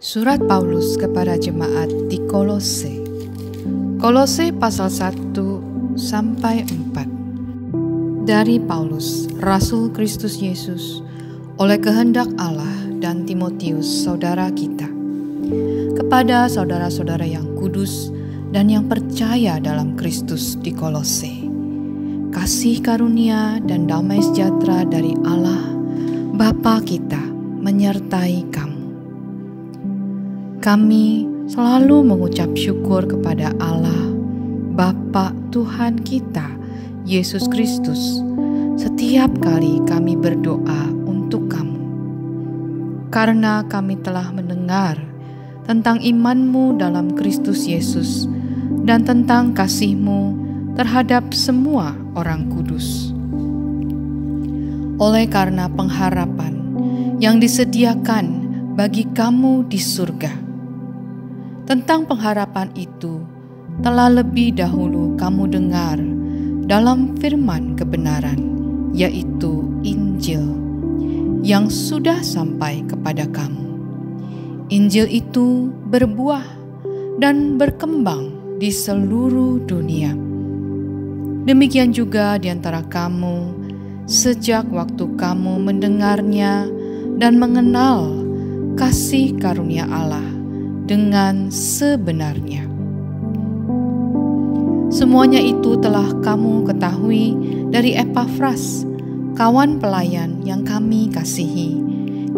Surat Paulus kepada jemaat di Kolose. Kolose pasal 1 sampai 4. Dari Paulus, Rasul Kristus Yesus, oleh kehendak Allah dan Timotius, saudara kita. Kepada saudara-saudara yang kudus dan yang percaya dalam Kristus di Kolose. Kasih karunia dan damai sejahtera dari Allah, Bapa kita, menyertai kamu. Kami selalu mengucap syukur kepada Allah, Bapa Tuhan kita, Yesus Kristus, setiap kali kami berdoa untuk kamu. Karena kami telah mendengar tentang iman-Mu dalam Kristus Yesus dan tentang kasih-Mu terhadap semua orang kudus. Oleh karena pengharapan yang disediakan bagi kamu di surga. Tentang pengharapan itu telah lebih dahulu kamu dengar dalam firman kebenaran, yaitu Injil, yang sudah sampai kepada kamu. Injil itu berbuah dan berkembang di seluruh dunia. Demikian juga di antara kamu, sejak waktu kamu mendengarnya dan mengenal kasih karunia Allah dengan sebenarnya. Semuanya itu telah kamu ketahui dari Epafras, kawan pelayan yang kami kasihi,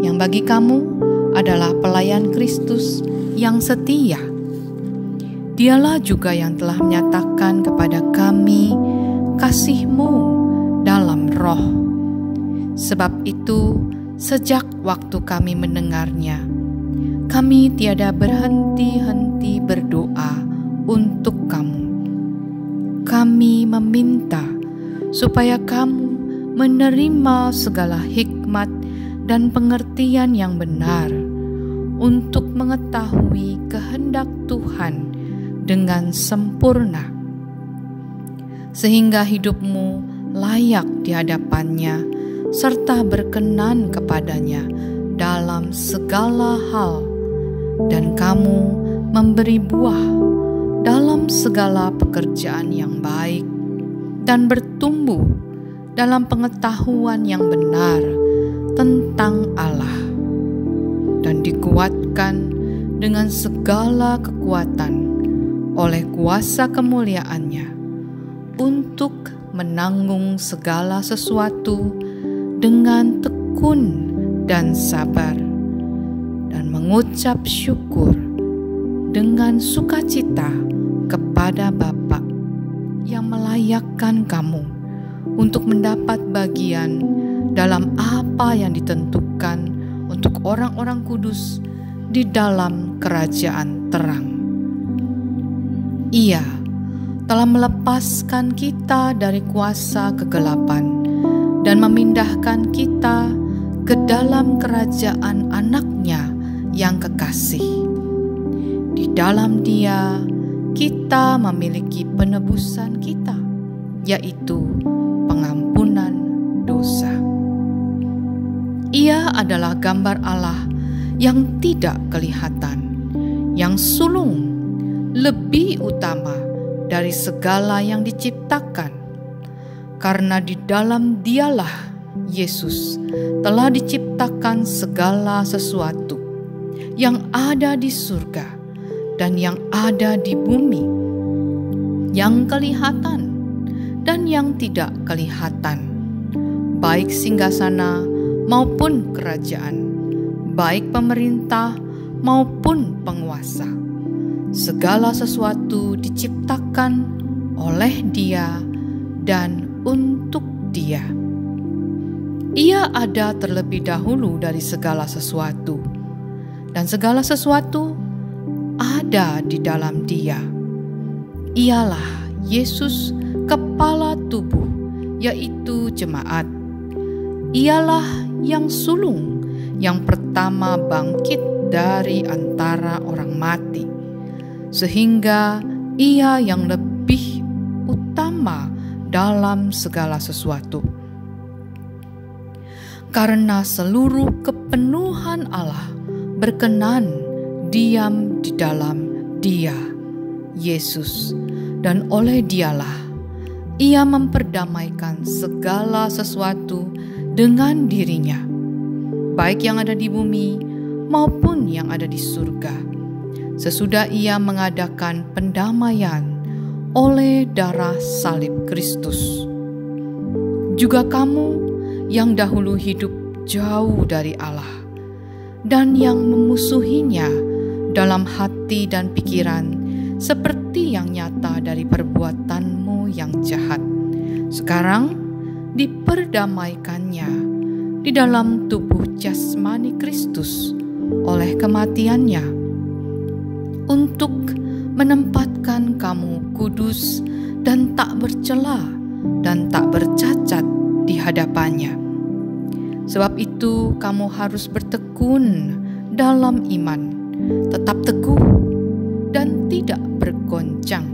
yang bagi kamu adalah pelayan Kristus yang setia. Dialah juga yang telah menyatakan kepada kami kasih-Mu dalam roh. Sebab itu, sejak waktu kami mendengarnya, kami tiada berhenti-henti berdoa untuk kamu. Kami meminta supaya kamu menerima segala hikmat dan pengertian yang benar untuk mengetahui kehendak Tuhan dengan sempurna, sehingga hidupmu layak di hadapannya serta berkenan kepadanya dalam segala hal, dan kamu memberi buah dalam segala pekerjaan yang baik dan bertumbuh dalam pengetahuan yang benar tentang Allah, dan dikuatkan dengan segala kekuatan oleh kuasa kemuliaan-Nya untuk menanggung segala sesuatu dengan tekun dan sabar, dan mengucap syukur dengan sukacita kepada Bapa yang melayakkan kamu untuk mendapat bagian dalam apa yang ditentukan untuk orang-orang kudus di dalam kerajaan terang. Ia telah melepaskan kita dari kuasa kegelapan dan memindahkan kita ke dalam kerajaan Anak-Nya yang kekasih. Di dalam Dia kita memiliki penebusan kita, yaitu pengampunan dosa. Ia adalah gambar Allah yang tidak kelihatan, yang sulung, lebih utama dari segala yang diciptakan, karena di dalam Dialah Yesus telah diciptakan segala sesuatu yang ada di surga dan yang ada di bumi, yang kelihatan dan yang tidak kelihatan, baik singgasana maupun kerajaan, baik pemerintah maupun penguasa. Segala sesuatu diciptakan oleh Dia dan untuk Dia. Ia ada terlebih dahulu dari segala sesuatu, dan segala sesuatu ada di dalam Dia. Ialah Yesus, kepala tubuh, yaitu jemaat. Ialah yang sulung, yang pertama bangkit dari antara orang mati, sehingga Ia yang lebih utama dalam segala sesuatu. Karena seluruh kepenuhan Allah berkenan diam di dalam Dia, Yesus, dan oleh Dialah Ia memperdamaikan segala sesuatu dengan dirinya, baik yang ada di bumi maupun yang ada di surga, sesudah Ia mengadakan pendamaian oleh darah salib Kristus. Juga kamu yang dahulu hidup jauh dari Allah dan yang memusuhinya dalam hati dan pikiran, seperti yang nyata dari perbuatanmu yang jahat, sekarang diperdamaikannya di dalam tubuh jasmani Kristus oleh kematiannya, untuk menempatkan kamu kudus dan tak bercela dan tak bercacat di hadapannya. Sebab itu kamu harus bertekun dalam iman, tetap teguh dan tidak bergoncang,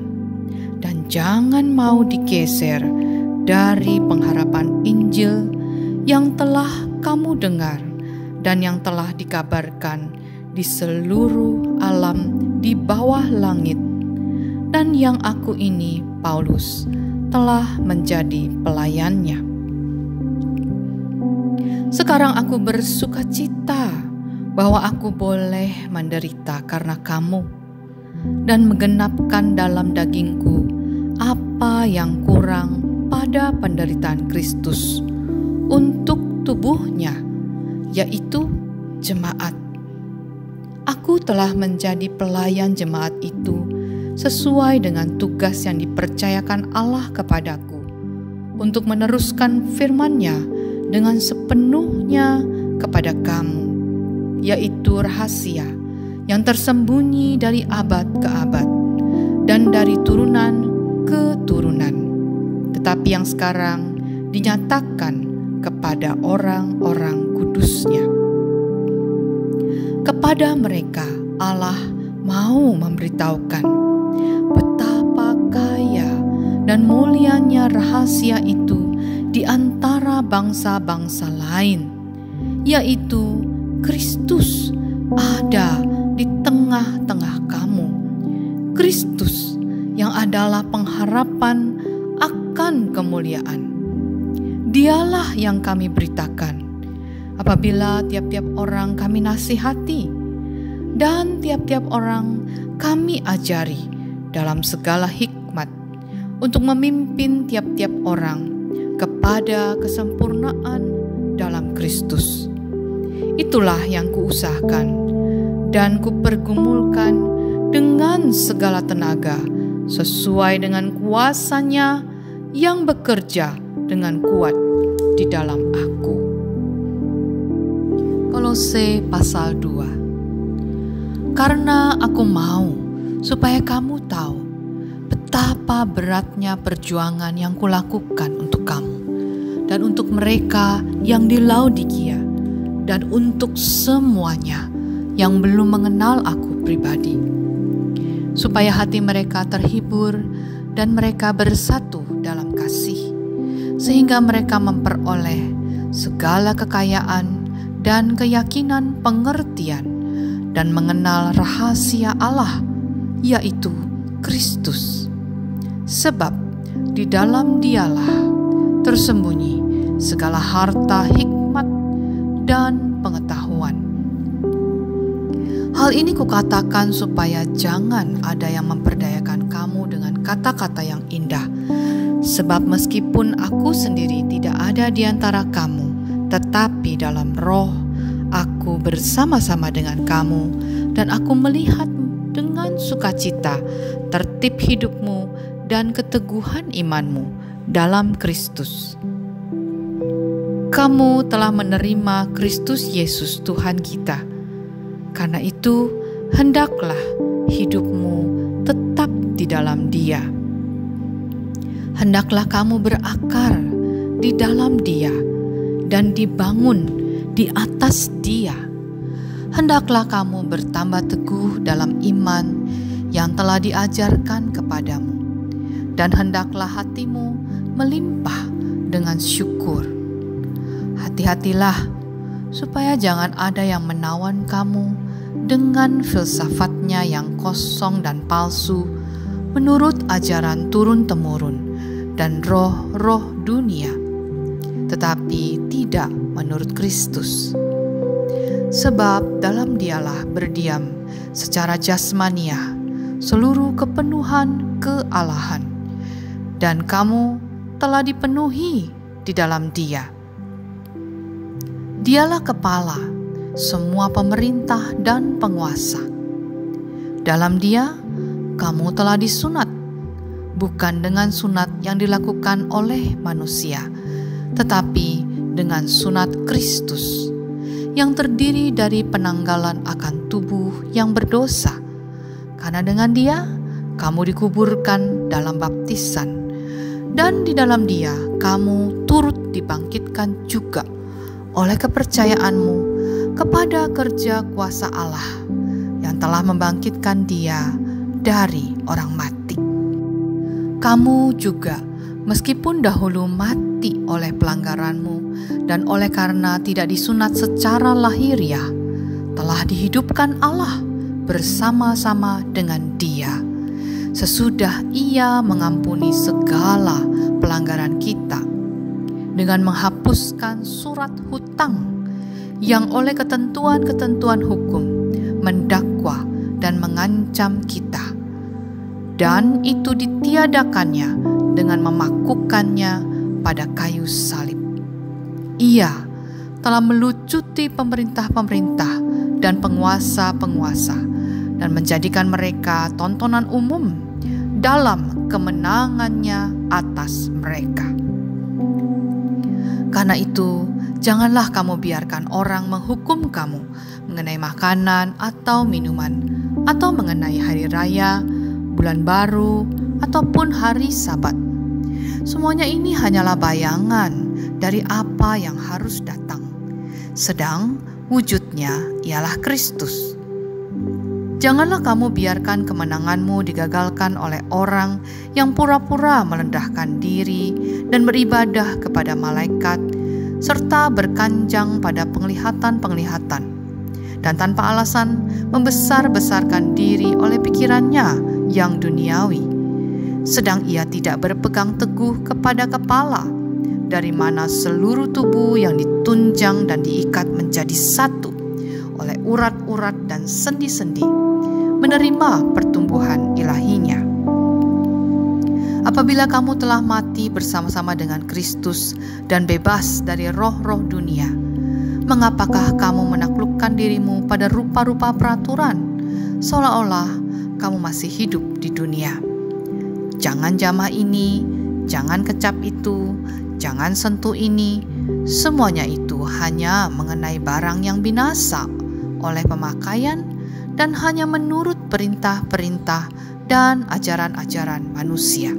dan jangan mau digeser dari pengharapan Injil yang telah kamu dengar dan yang telah dikabarkan di seluruh alam di bawah langit, dan yang aku ini, Paulus, telah menjadi pelayannya. Sekarang aku bersukacita bahwa aku boleh menderita karena kamu, dan menggenapkan dalam dagingku apa yang kurang pada penderitaan Kristus untuk tubuhnya, yaitu jemaat. Aku telah menjadi pelayan jemaat itu sesuai dengan tugas yang dipercayakan Allah kepadaku, untuk meneruskan firman-Nya dengan sepenuhnya kepada kamu, yaitu rahasia yang tersembunyi dari abad ke abad dan dari turunan ke turunan, tetapi yang sekarang dinyatakan kepada orang-orang kudus-Nya. Kepada mereka Allah mau memberitahukan betapa kaya dan mulianya rahasia itu di antara bangsa-bangsa lain, yaitu Kristus ada di tengah-tengah kamu. Kristus yang adalah pengharapan akan kemuliaan. Dialah yang kami beritakan apabila tiap-tiap orang kami nasihati dan tiap-tiap orang kami ajari dalam segala hikmat, untuk memimpin tiap-tiap orang kepada kesempurnaan dalam Kristus. Itulah yang kuusahakan dan kupergumulkan dengan segala tenaga, sesuai dengan kuasa-Nya yang bekerja dengan kuat di dalam aku. Kolose pasal 2. Karena aku mau supaya kamu tahu betapa beratnya perjuangan yang kulakukan untuk kamu dan untuk mereka yang di Laodikia, dan untuk semuanya yang belum mengenal aku pribadi, supaya hati mereka terhibur dan mereka bersatu dalam kasih, sehingga mereka memperoleh segala kekayaan dan keyakinan pengertian dan mengenal rahasia Allah, yaitu Kristus. Sebab di dalam Dialah tersembunyi segala harta hikmat dan pengetahuan. Hal ini kukatakan supaya jangan ada yang memperdayakan kamu dengan kata-kata yang indah. Sebab meskipun aku sendiri tidak ada di antara kamu, tetapi dalam roh aku bersama-sama dengan kamu, dan aku melihat dengan sukacita tertib hidupmu dan keteguhan imanmu dalam Kristus. Kamu telah menerima Kristus Yesus Tuhan kita. Karena itu, hendaklah hidupmu tetap di dalam Dia. Hendaklah kamu berakar di dalam Dia dan dibangun di atas Dia. Hendaklah kamu bertambah teguh dalam iman yang telah diajarkan kepadamu, dan hendaklah hatimu melimpah dengan syukur. Hati-hatilah supaya jangan ada yang menawan kamu dengan filsafatnya yang kosong dan palsu, menurut ajaran turun-temurun dan roh-roh dunia, tetapi tidak menurut Kristus. Sebab dalam Dialah berdiam secara jasmaniah seluruh kepenuhan kealahan, dan kamu telah dipenuhi di dalam Dia. Dialah kepala semua pemerintah dan penguasa. Dalam Dia kamu telah disunat, bukan dengan sunat yang dilakukan oleh manusia, tetapi dengan sunat Kristus, yang terdiri dari penanggalan akan tubuh yang berdosa. Karena dengan Dia kamu dikuburkan dalam baptisan, dan di dalam Dia kamu turut dibangkitkan juga oleh kepercayaanmu kepada kerja kuasa Allah yang telah membangkitkan Dia dari orang mati. Kamu juga, meskipun dahulu mati oleh pelanggaranmu dan oleh karena tidak disunat secara lahiriah, telah dihidupkan Allah bersama-sama dengan Dia, sesudah Ia mengampuni segala pelanggaran kita, dengan menghapuskan surat hutang yang oleh ketentuan-ketentuan hukum mendakwa dan mengancam kita, dan itu ditiadakannya dengan memakukannya pada kayu salib. Ia telah melucuti pemerintah-pemerintah dan penguasa-penguasa dan menjadikan mereka tontonan umum dalam kemenangannya atas mereka. Karena itu, janganlah kamu biarkan orang menghukum kamu mengenai makanan atau minuman, atau mengenai hari raya, bulan baru, ataupun hari Sabat. Semuanya ini hanyalah bayangan dari apa yang harus datang, sedang wujudnya ialah Kristus. Janganlah kamu biarkan kemenanganmu digagalkan oleh orang yang pura-pura merendahkan diri dan beribadah kepada malaikat, serta berkanjang pada penglihatan-penglihatan, dan tanpa alasan membesar-besarkan diri oleh pikirannya yang duniawi, sedang ia tidak berpegang teguh kepada kepala, dari mana seluruh tubuh yang ditunjang dan diikat menjadi satu oleh urat-urat dan sendi-sendi, menerima pertumbuhan ilahinya. Apabila kamu telah mati bersama-sama dengan Kristus dan bebas dari roh-roh dunia, mengapakah kamu menaklukkan dirimu pada rupa-rupa peraturan, seolah-olah kamu masih hidup di dunia? Jangan jamah ini, jangan kecap itu, jangan sentuh ini. Semuanya itu hanya mengenai barang yang binasa oleh pemakaian dan hanya menurut perintah-perintah dan ajaran-ajaran manusia.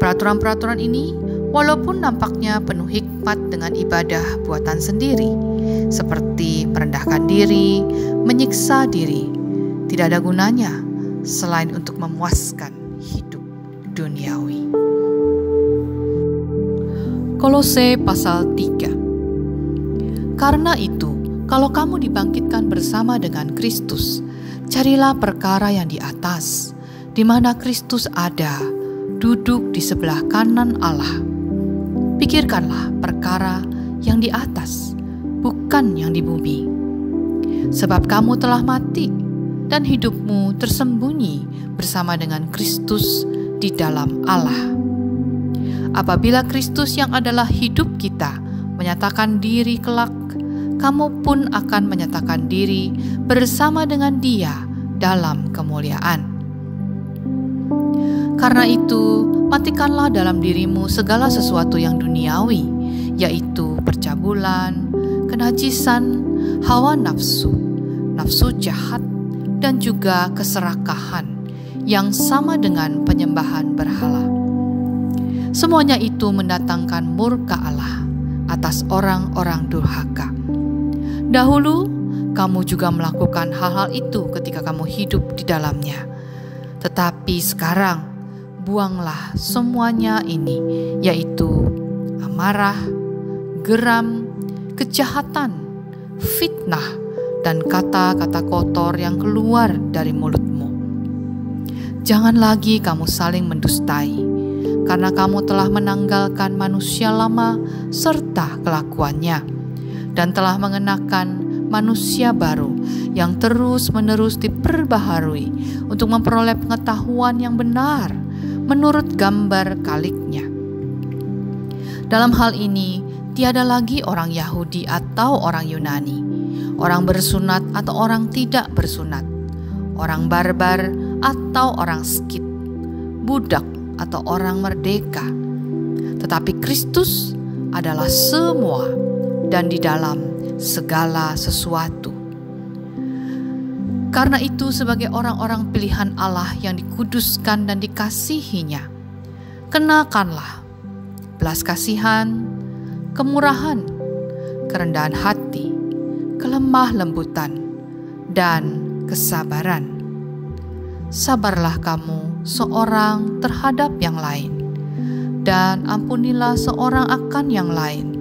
Peraturan-peraturan ini walaupun nampaknya penuh hikmat dengan ibadah buatan sendiri, seperti merendahkan diri, menyiksa diri, tidak ada gunanya selain untuk memuaskan hidup duniawi. Kolose pasal 3. Karena itu, kalau kamu dibangkitkan bersama dengan Kristus, carilah perkara yang di atas, di mana Kristus ada, duduk di sebelah kanan Allah. Pikirkanlah perkara yang di atas, bukan yang di bumi. Sebab kamu telah mati, dan hidupmu tersembunyi bersama dengan Kristus di dalam Allah. Apabila Kristus yang adalah hidup kita menyatakan diri kelak, kamu pun akan menyatakan diri bersama dengan Dia dalam kemuliaan. Karena itu, matikanlah dalam dirimu segala sesuatu yang duniawi, yaitu percabulan, kenajisan, hawa nafsu, nafsu jahat, dan juga keserakahan yang sama dengan penyembahan berhala. Semuanya itu mendatangkan murka Allah atas orang-orang durhaka. Dahulu, kamu juga melakukan hal-hal itu ketika kamu hidup di dalamnya. Tetapi sekarang, buanglah semuanya ini, yaitu amarah, geram, kejahatan, fitnah, dan kata-kata kotor yang keluar dari mulutmu. Jangan lagi kamu saling mendustai, karena kamu telah menanggalkan manusia lama serta kelakuannya, dan telah mengenakan manusia baru yang terus-menerus diperbaharui untuk memperoleh pengetahuan yang benar menurut gambar kaliknya. Dalam hal ini, tiada lagi orang Yahudi atau orang Yunani, orang bersunat atau orang tidak bersunat, orang barbar atau orang skit, budak atau orang merdeka. Tetapi Kristus adalah semua dan di dalam segala sesuatu. Karena itu, sebagai orang-orang pilihan Allah yang dikuduskan dan dikasihinya, kenakanlah belas kasihan, kemurahan, kerendahan hati, kelemah lembutan, dan kesabaran. Sabarlah kamu seorang terhadap yang lain, dan ampunilah seorang akan yang lain,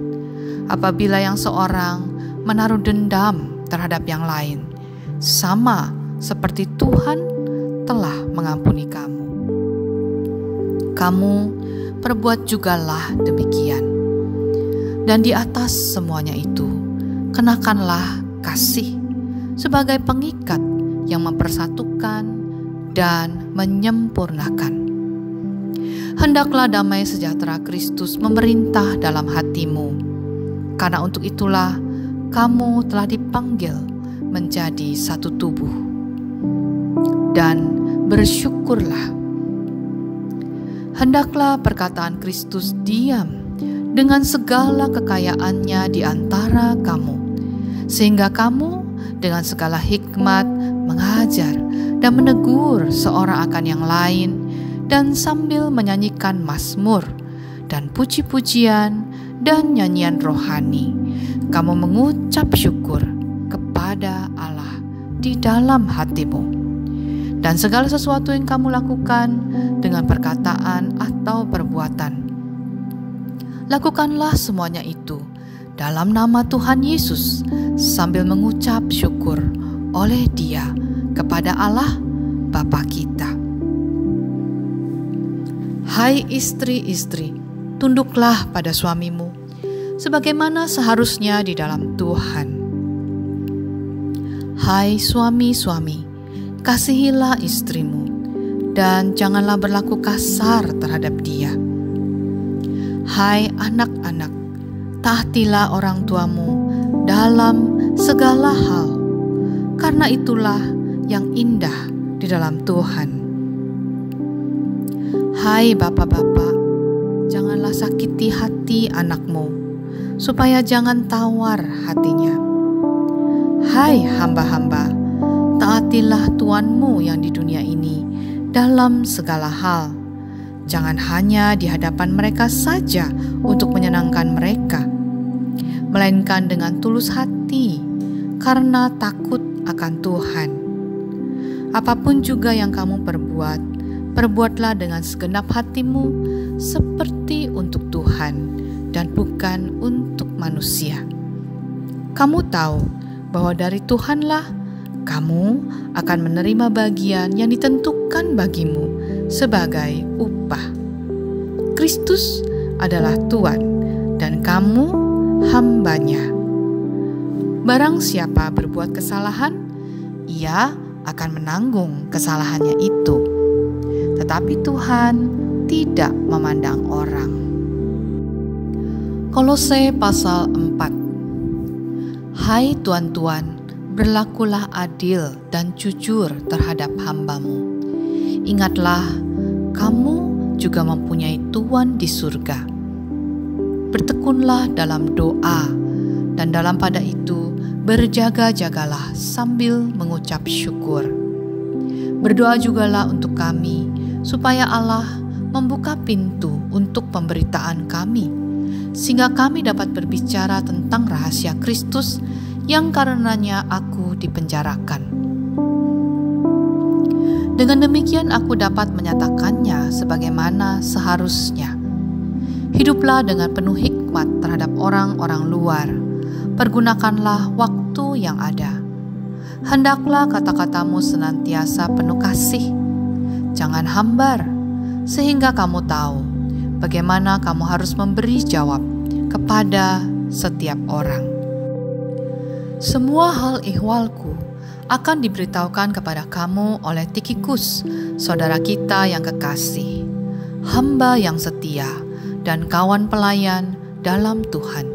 apabila yang seorang menaruh dendam terhadap yang lain, sama seperti Tuhan telah mengampuni kamu. Kamu perbuat jugalah demikian. Dan di atas semuanya itu, kenakanlah kasih sebagai pengikat yang mempersatukan dan menyempurnakan. Hendaklah damai sejahtera Kristus memerintah dalam hatimu, karena untuk itulah kamu telah dipanggil menjadi satu tubuh. Dan bersyukurlah. Hendaklah perkataan Kristus diam dengan segala kekayaannya di antara kamu, sehingga kamu dengan segala hikmat mengajar dan menegur seorang akan yang lain, dan sambil menyanyikan mazmur dan puji-pujian dan nyanyian rohani, kamu mengucap syukur kepada Allah di dalam hatimu. Dan segala sesuatu yang kamu lakukan dengan perkataan atau perbuatan, lakukanlah semuanya itu dalam nama Tuhan Yesus, sambil mengucap syukur oleh Dia kepada Allah Bapa kita. Hai istri-istri, tunduklah pada suamimu, sebagaimana seharusnya di dalam Tuhan. Hai suami-suami, kasihilah istrimu, dan janganlah berlaku kasar terhadap dia. Hai anak-anak, taatilah orang tuamu dalam segala hal, karena itulah yang indah di dalam Tuhan. Hai bapak-bapak, janganlah sakiti hati anakmu, supaya jangan tawar hatinya. Hai hamba-hamba, taatilah tuanmu yang di dunia ini dalam segala hal. Jangan hanya di hadapan mereka saja untuk menyenangkan mereka, melainkan dengan tulus hati karena takut akan Tuhan. Apapun juga yang kamu perbuat, perbuatlah dengan segenap hatimu seperti untuk Tuhan dan bukan untuk manusia. Kamu tahu bahwa dari Tuhanlah kamu akan menerima bagian yang ditentukan bagimu sebagai upah. Kristus adalah Tuhan dan kamu hambanya. Barang siapa berbuat kesalahan, ia akan menanggung kesalahannya itu. Tetapi Tuhan tidak memandang orang. Kolose pasal 4. Hai tuan-tuan, berlakulah adil dan jujur terhadap hambamu. Ingatlah, kamu juga mempunyai Tuhan di surga. Bertekunlah dalam doa, dan dalam pada itu berjaga-jagalah sambil mengucap syukur. Berdoa jugalah untuk kami, supaya Allah membuka pintu untuk pemberitaan kami, sehingga kami dapat berbicara tentang rahasia Kristus yang karenanya aku dipenjarakan. Dengan demikian aku dapat menyatakannya sebagaimana seharusnya. Hiduplah dengan penuh hikmat terhadap orang-orang luar. Pergunakanlah waktu yang ada. Hendaklah kata-katamu senantiasa penuh kasih. Jangan hambar, sehingga kamu tahu bagaimana kamu harus memberi jawab kepada setiap orang. Semua hal ihwalku akan diberitahukan kepada kamu oleh Tikhikus, saudara kita yang kekasih, hamba yang setia dan kawan pelayan dalam Tuhan.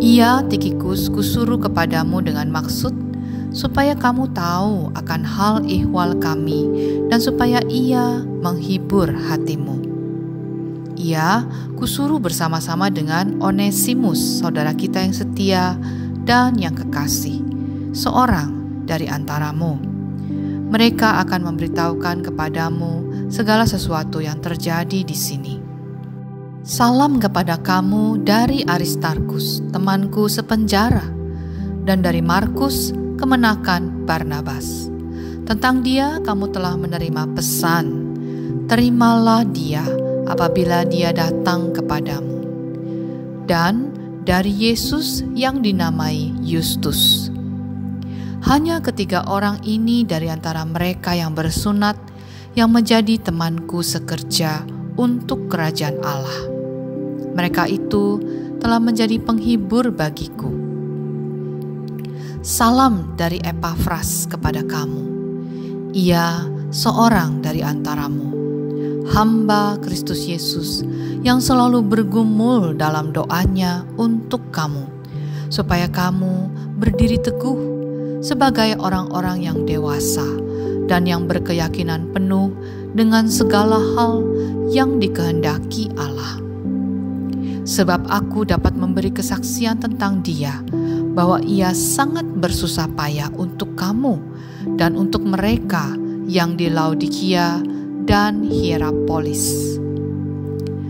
Ia, Tikhikus, kusuruh kepadamu dengan maksud supaya kamu tahu akan hal ihwal kami dan supaya ia menghibur hatimu. Ia kusuruh bersama-sama dengan Onesimus, saudara kita yang setia dan yang kekasih, seorang dari antaramu. Mereka akan memberitahukan kepadamu segala sesuatu yang terjadi di sini. Salam kepada kamu dari Aristarkus, temanku sepenjara, dan dari Markus, kemenakan Barnabas. Tentang dia kamu telah menerima pesan. Terimalah dia apabila dia datang kepadamu. Dan dari Yesus yang dinamai Yustus. Hanya ketiga orang ini dari antara mereka yang bersunat yang menjadi temanku sekerja untuk kerajaan Allah. Mereka itu telah menjadi penghibur bagiku. Salam dari Epafras kepada kamu. Ia seorang dari antaramu, hamba Kristus Yesus yang selalu bergumul dalam doanya untuk kamu, supaya kamu berdiri teguh sebagai orang-orang yang dewasa dan yang berkeyakinan penuh dengan segala hal yang dikehendaki Allah. Sebab aku dapat memberi kesaksian tentang dia, bahwa ia sangat bersusah payah untuk kamu dan untuk mereka yang di Laodikia dan Hierapolis.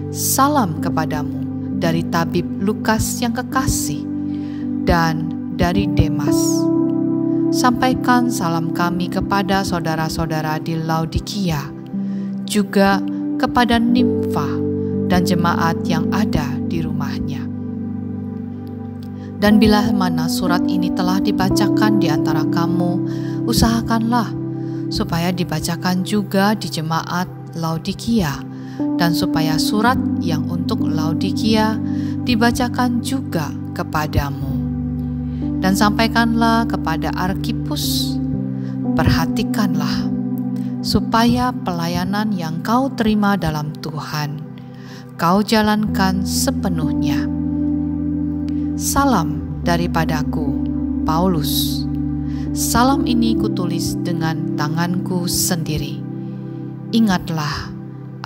Salam kepadamu dari tabib Lukas yang kekasih dan dari Demas. Sampaikan salam kami kepada saudara-saudara di Laodikia, juga kepada Nimfa dan jemaat yang ada di rumahnya. Dan bila mana surat ini telah dibacakan di antara kamu, usahakanlah supaya dibacakan juga di jemaat Laodikia, dan supaya surat yang untuk Laodikia dibacakan juga kepadamu. Dan sampaikanlah kepada Arkipus, perhatikanlah supaya pelayanan yang kau terima dalam Tuhan kau jalankan sepenuhnya. Salam daripadaku, Paulus. Salam ini kutulis dengan tanganku sendiri. Ingatlah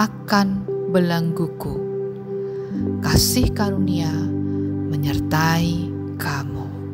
akan belengguku. Kasih karunia menyertai kamu.